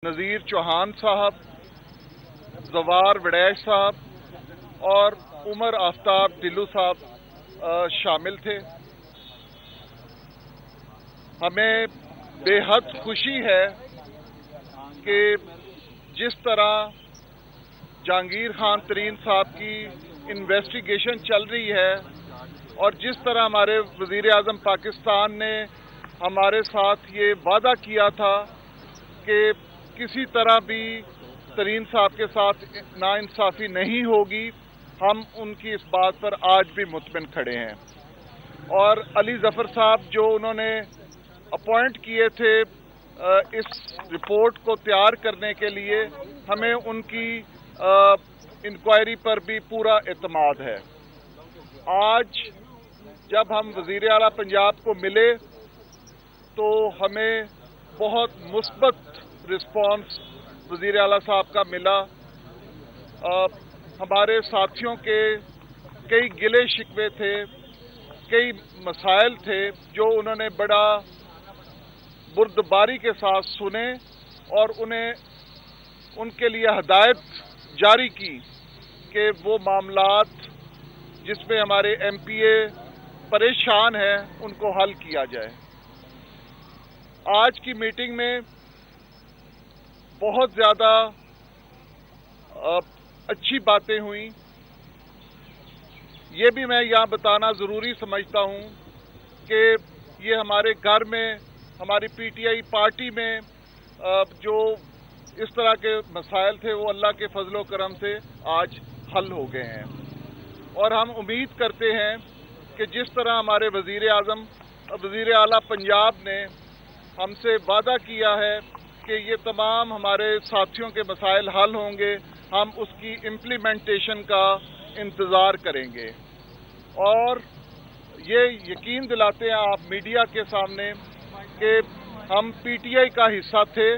نذیر چوہان صاحب، زوار وڈیش صاحب اور عمر آفتاب ڈلو صاحب شامل تھے۔ ہمیں بے حد خوشی ہے کہ جس طرح جہانگیر خان ترین صاحب کی انویسٹیگیشن چل رہی ہے اور جس طرح ہمارے وزیر اعظم پاکستان نے ہمارے ساتھ یہ وعدہ کیا تھا کہ کسی طرح بھی ترین صاحب کے ساتھ ناانصافی نہیں ہوگی، ہم ان کی اس بات پر آج بھی مطمئن کھڑے ہیں۔ اور علی ظفر صاحب جو انہوں نے اپوائنٹ کیے تھے اس رپورٹ کو تیار کرنے کے لیے، ہمیں ان کی انکوائری پر بھی پورا اعتماد ہے۔ آج جب ہم وزیر اعلیٰ پنجاب کو ملے تو ہمیں بہت مثبت رسپانس وزیر اعلیٰ صاحب کا ملا۔ ہمارے ساتھیوں کے کئی گلے شکوے تھے، کئی مسائل تھے جو انہوں نے بڑا بردباری کے ساتھ سنے اور ان کے لیے ہدایت جاری کی کہ وہ معاملات جس میں ہمارے ایم پی اے پریشان ہیں ان کو حل کیا جائے۔ آج کی میٹنگ میں بہت زیادہ اچھی باتیں ہوئیں۔ یہ بھی میں یہاں بتانا ضروری سمجھتا ہوں کہ یہ ہمارے گھر میں، ہماری پی ٹی آئی پارٹی میں جو اس طرح کے مسائل تھے وہ اللہ کے فضل و کرم سے آج حل ہو گئے ہیں، اور ہم امید کرتے ہیں کہ جس طرح ہمارے وزیر اعلیٰ پنجاب نے ہم سے وعدہ کیا ہے کہ یہ تمام ہمارے ساتھیوں کے مسائل حل ہوں گے، ہم اس کی امپلیمنٹیشن کا انتظار کریں گے۔ اور یہ یقین دلاتے ہیں آپ میڈیا کے سامنے کہ ہم پی ٹی آئی کا حصہ تھے،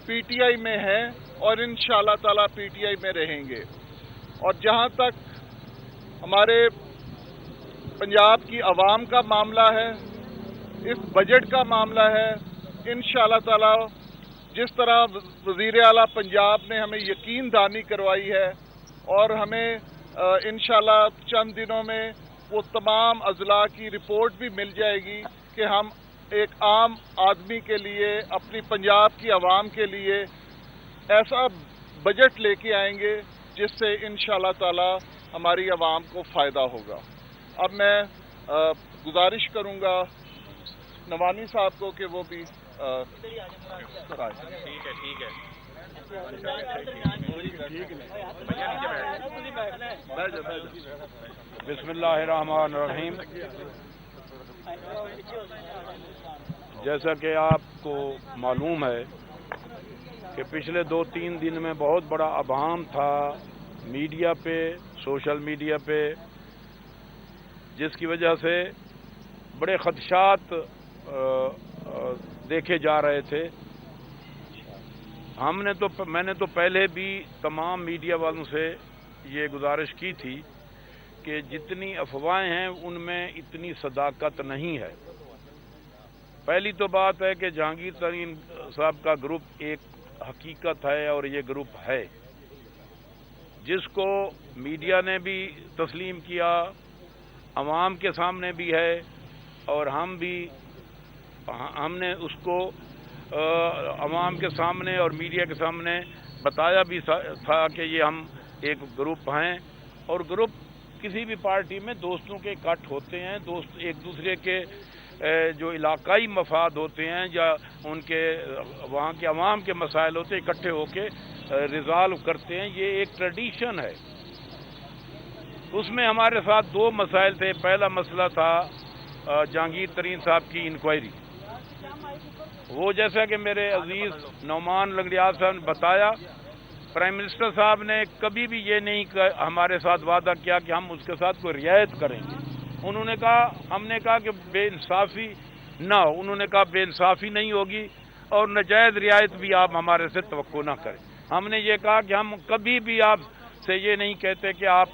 پی ٹی آئی میں ہیں اور انشاءاللہ تعالی پی ٹی آئی میں رہیں گے۔ اور جہاں تک ہمارے پنجاب کی عوام کا معاملہ ہے، اس بجٹ کا معاملہ ہے، انشاءاللہ تعالی جس طرح وزیر اعلیٰ پنجاب نے ہمیں یقین دہانی کروائی ہے اور ہمیں انشاءاللہ چند دنوں میں وہ تمام اضلاع کی رپورٹ بھی مل جائے گی کہ ہم ایک عام آدمی کے لیے، اپنی پنجاب کی عوام کے لیے ایسا بجٹ لے کے آئیں گے جس سے انشاءاللہ تعالی ہماری عوام کو فائدہ ہوگا۔ اب میں گزارش کروں گا نوانی صاحب کو کہ وہ بھی بسم اللہ الرحمن الرحیم۔ جیسا کہ آپ کو معلوم ہے کہ پچھلے 2-3 دن میں بہت بڑا ابہام تھا میڈیا پہ، سوشل میڈیا پہ، جس کی وجہ سے بڑے خدشات دیکھے جا رہے تھے۔ میں نے تو پہلے بھی تمام میڈیا والوں سے یہ گزارش کی تھی کہ جتنی افواہیں ہیں ان میں اتنی صداقت نہیں ہے۔ پہلی تو بات ہے کہ جہانگیر ترین صاحب کا گروپ ایک حقیقت ہے اور یہ گروپ ہے جس کو میڈیا نے بھی تسلیم کیا، عوام کے سامنے بھی ہے، اور ہم نے اس کو عوام کے سامنے اور میڈیا کے سامنے بتایا بھی تھا کہ یہ ہم ایک گروپ ہیں، اور گروپ کسی بھی پارٹی میں دوستوں کے اکٹھ ہوتے ہیں، دوست ایک دوسرے کے جو علاقائی مفاد ہوتے ہیں یا ان کے وہاں کے عوام کے مسائل ہوتے ہیں، اکٹھے ہو کے ریزالو کرتے ہیں، یہ ایک ٹریڈیشن ہے۔ اس میں ہمارے ساتھ 2 مسائل تھے۔ پہلا مسئلہ تھا جہانگیر ترین صاحب کی انکوائری۔ وہ جیسا کہ میرے عزیز نعمان لنگڑیال صاحب نے بتایا، پرائم منسٹر صاحب نے کبھی بھی یہ نہیں ہمارے ساتھ وعدہ کیا کہ ہم اس کے ساتھ کوئی رعایت کریں گے۔ انہوں نے کہا، ہم نے کہا کہ بے انصافی نہ ہو، انہوں نے کہا بے انصافی نہیں ہوگی اور ناجائز رعایت بھی آپ ہمارے سے توقع نہ کریں۔ ہم نے یہ کہا کہ ہم کبھی بھی آپ سے یہ نہیں کہتے کہ آپ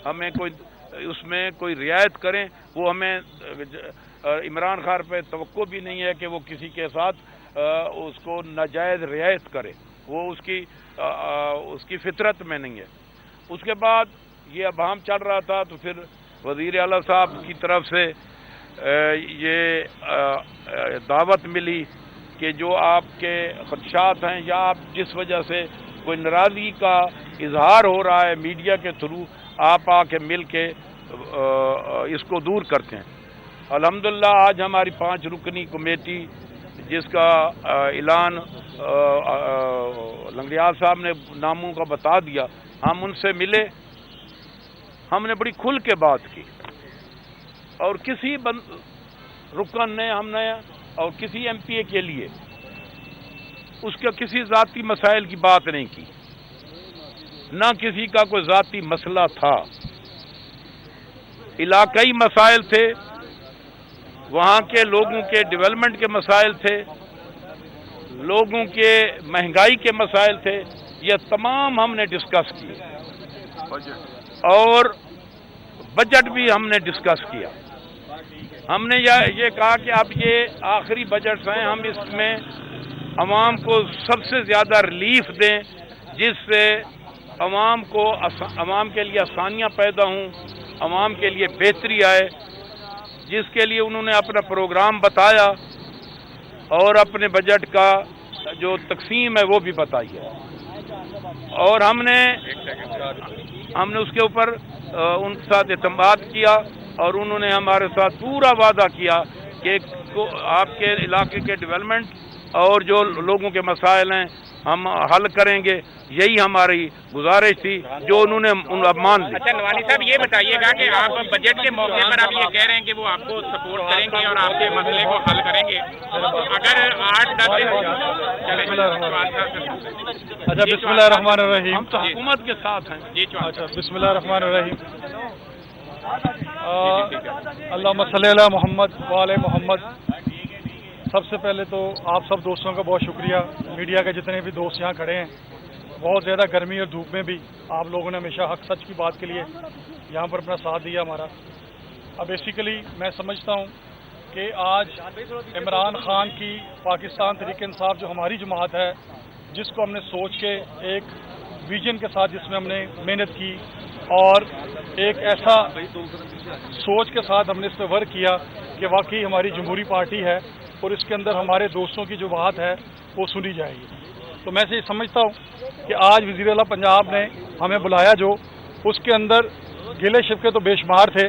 ہمیں اس میں کوئی رعایت کریں، وہ ہمیں عمران خان پہ توقع بھی نہیں ہے کہ وہ کسی کے ساتھ اس کو ناجائز رعایت کرے، وہ اس کی فطرت میں نہیں ہے۔ اس کے بعد یہ ابہام چل رہا تھا تو پھر وزیر اعلیٰ صاحب کی طرف سے یہ دعوت ملی کہ جو آپ کے خدشات ہیں یا آپ جس وجہ سے کوئی ناراضگی کا اظہار ہو رہا ہے میڈیا کے تھرو، آپ آ کے مل کے اس کو دور کرتے ہیں۔ الحمدللہ آج ہماری 5 رکنی کمیٹی جس کا اعلان لنگریال صاحب نے ناموں کا بتا دیا، ہم ان سے ملے، ہم نے بڑی کھل کے بات کی اور کسی رکن نے اور کسی ایم پی اے کے لیے اس کے کسی ذاتی مسائل کی بات نہیں کی، نہ کسی کا کوئی ذاتی مسئلہ تھا، علاقائی مسائل تھے، وہاں کے لوگوں کے ڈیولپمنٹ کے مسائل تھے، لوگوں کے مہنگائی کے مسائل تھے، یہ تمام ہم نے ڈسکس کیے اور بجٹ بھی ہم نے ڈسکس کیا۔ ہم نے یہ کہا کہ اب یہ آخری بجٹس ہیں، ہم اس میں عوام کو سب سے زیادہ ریلیف دیں جس سے عوام کے لیے آسانیاں پیدا ہوں، عوام کے لیے بہتری آئے، جس کے لیے انہوں نے اپنا پروگرام بتایا اور اپنے بجٹ کا جو تقسیم ہے وہ بھی بتائی ہے، اور ہم نے اس کے اوپر ان کے ساتھ اعتماد کیا اور انہوں نے ہمارے ساتھ پورا وعدہ کیا کہ آپ کے علاقے کے ڈیولپمنٹ اور جو لوگوں کے مسائل ہیں ہم حل کریں گے، یہی ہماری گزارش تھی جو انہوں نے مان لی۔ اچھا نوانی صاحب یہ بتائیے گا کہ آپ بجٹ کے موقع پر آپ یہ کہہ رہے ہیں کہ وہ آپ کو سپورٹ کریں گے اور آپ کے مسئلے کو حل کریں گے، اگر 8-10 دن اچھا بسم اللہ الرحمن الرحیم، ہم تو حکومت کے ساتھ ہیں۔ جی اچھا بسم اللہ الرحمن الرحیم، اللہم صلی علی محمد وعلی محمد۔ سب سے پہلے تو آپ سب دوستوں کا بہت شکریہ، میڈیا کے جتنے بھی دوست یہاں کھڑے ہیں، بہت زیادہ گرمی اور دھوپ میں بھی آپ لوگوں نے ہمیشہ حق سچ کی بات کے لیے یہاں پر اپنا ساتھ دیا ہمارا۔ اب بیسیکلی میں سمجھتا ہوں کہ آج عمران خان کی پاکستان تحریک انصاف جو ہماری جماعت ہے، جس کو ہم نے سوچ کے ایک ویژن کے ساتھ جس میں ہم نے محنت کی اور ایک ایسا سوچ کے ساتھ ہم نے اس پہ ورک کیا کہ واقعی ہماری جمہوری پارٹی ہے اور اس کے اندر ہمارے دوستوں کی جو بات ہے وہ سنی جائے گی۔ تو میں سے یہ سمجھتا ہوں کہ آج وزیر اعلیٰ پنجاب نے ہمیں بلایا جو اس کے اندر گلے شکوے تو بے شمار تھے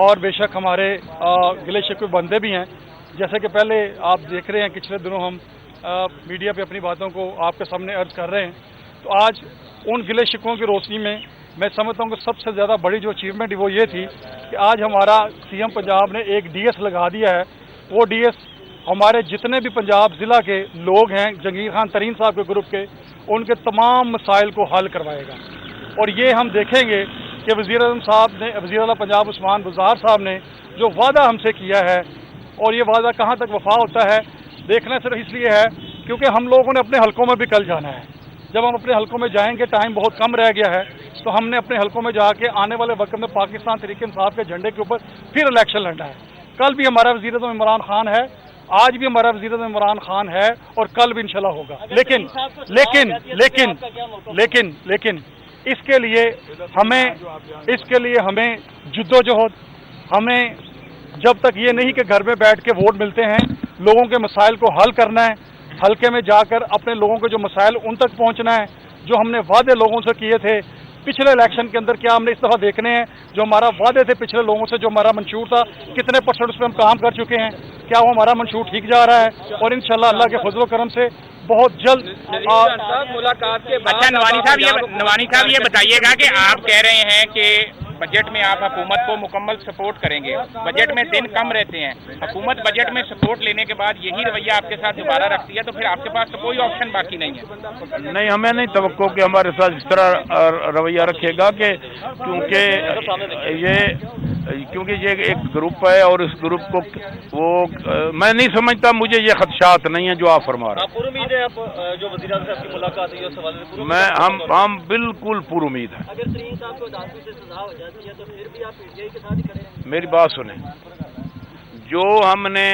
اور بے شک ہمارے گلے شکوے بندے بھی ہیں، جیسے کہ پہلے آپ دیکھ رہے ہیں پچھلے دنوں ہم میڈیا پہ اپنی باتوں کو آپ کے سامنے عرض کر رہے ہیں۔ تو آج ان گلے شکووں کی روشنی میں سمجھتا ہوں کہ سب سے زیادہ بڑی جو اچیومنٹ وہ یہ تھی کہ آج ہمارا سی ایم پنجاب نے ایک ڈی ایس لگا دیا ہے۔ وہ ڈی ایس ہمارے جتنے بھی پنجاب ضلع کے لوگ ہیں جہانگیر خان ترین صاحب کے گروپ کے، ان کے تمام مسائل کو حل کروائے گا۔ اور یہ ہم دیکھیں گے کہ وزیر اعلیٰ پنجاب عثمان بزدار صاحب نے جو وعدہ ہم سے کیا ہے اور یہ وعدہ کہاں تک وفا ہوتا ہے دیکھنا صرف اس لیے ہے کیونکہ ہم لوگوں نے اپنے حلقوں میں بھی کل جانا ہے۔ جب ہم اپنے حلقوں میں جائیں گے، ٹائم بہت کم رہ گیا ہے، تو ہم نے اپنے حلقوں میں جا کے آنے والے وقت میں پاکستان تحریک انصاف کے جھنڈے کے اوپر پھر الیکشن لڑنا ہے۔ کل بھی ہمارا وزیر اعظم عمران خان ہے، آج بھی ہمارا وزیر اعظم عمران خان ہے اور کل بھی انشاءاللہ ہوگا۔ لیکن اس کے لیے ہمیں جدوجہد، ہمیں جب تک یہ نہیں کہ گھر میں بیٹھ کے ووٹ ملتے ہیں، لوگوں کے مسائل کو حل کرنا ہے، حلقے میں جا کر اپنے لوگوں کے جو مسائل ان تک پہنچنا ہے، جو ہم نے وعدے لوگوں سے کیے تھے پچھلے الیکشن کے اندر، کیا ہم نے اس دفعہ دیکھنے ہیں جو ہمارا وعدے تھے پچھلے لوگوں سے، جو ہمارا منشور تھا کتنے پرسنٹ اس پہ ہم کام کر چکے ہیں، کیا وہ ہمارا منشور ٹھیک جا رہا ہے، اور انشاءاللہ اللہ کے فضل و کرم سے بہت جلد ملاقات کے بعد۔ اچھا نوانی صاحب یہ بتائیے گا کہ آپ کہہ رہے ہیں کہ بجٹ میں آپ حکومت کو مکمل سپورٹ کریں گے، بجٹ میں دن کم رہتے ہیں، حکومت بجٹ میں سپورٹ لینے کے بعد یہی رویہ آپ کے ساتھ دوبارہ رکھتی ہے، تو پھر آپ کے پاس تو کوئی آپشن باقی نہیں ہے۔ نہیں، ہمیں نہیں توقع کہ ہمارے ساتھ اس طرح رویہ رکھے گا کہ کیونکہ یہ ایک گروپ ہے اور اس گروپ کو میں نہیں سمجھتا، مجھے یہ خدشات نہیں ہیں جو آپ فرما رہے ہیں۔ پر امید ہے آپ جو وزیر اعظم صاحب کی ملاقات ہوئی اس حوالے سے ہم بالکل پر امید ہیں۔ اگر ترین صاحب کو عدالت سے سزا ہو جاتی ہے تو پھر بھی آپ پی ٹی آئی کے ساتھ ہی کھڑے ہیں؟ میری بات سنیں، جو ہم نے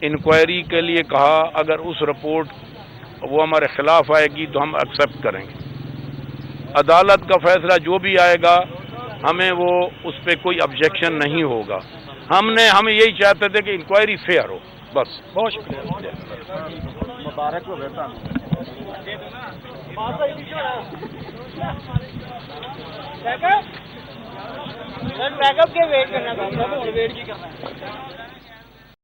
انکوائری کے لیے کہا، اگر اس رپورٹ وہ ہمارے خلاف آئے گی تو ہم ایکسیپٹ کریں گے. عدالت کا فیصلہ جو بھی آئے گا ہمیں وہ اس پہ کوئی آبجیکشن نہیں ہوگا. ہم یہی چاہتے تھے کہ انکوائری فیئر ہو، بس. بہت شکریہ. مبارک ہو بیٹا. بیک اپ کے ویٹ کرنا تھا، ویٹ کی کرنا ہے.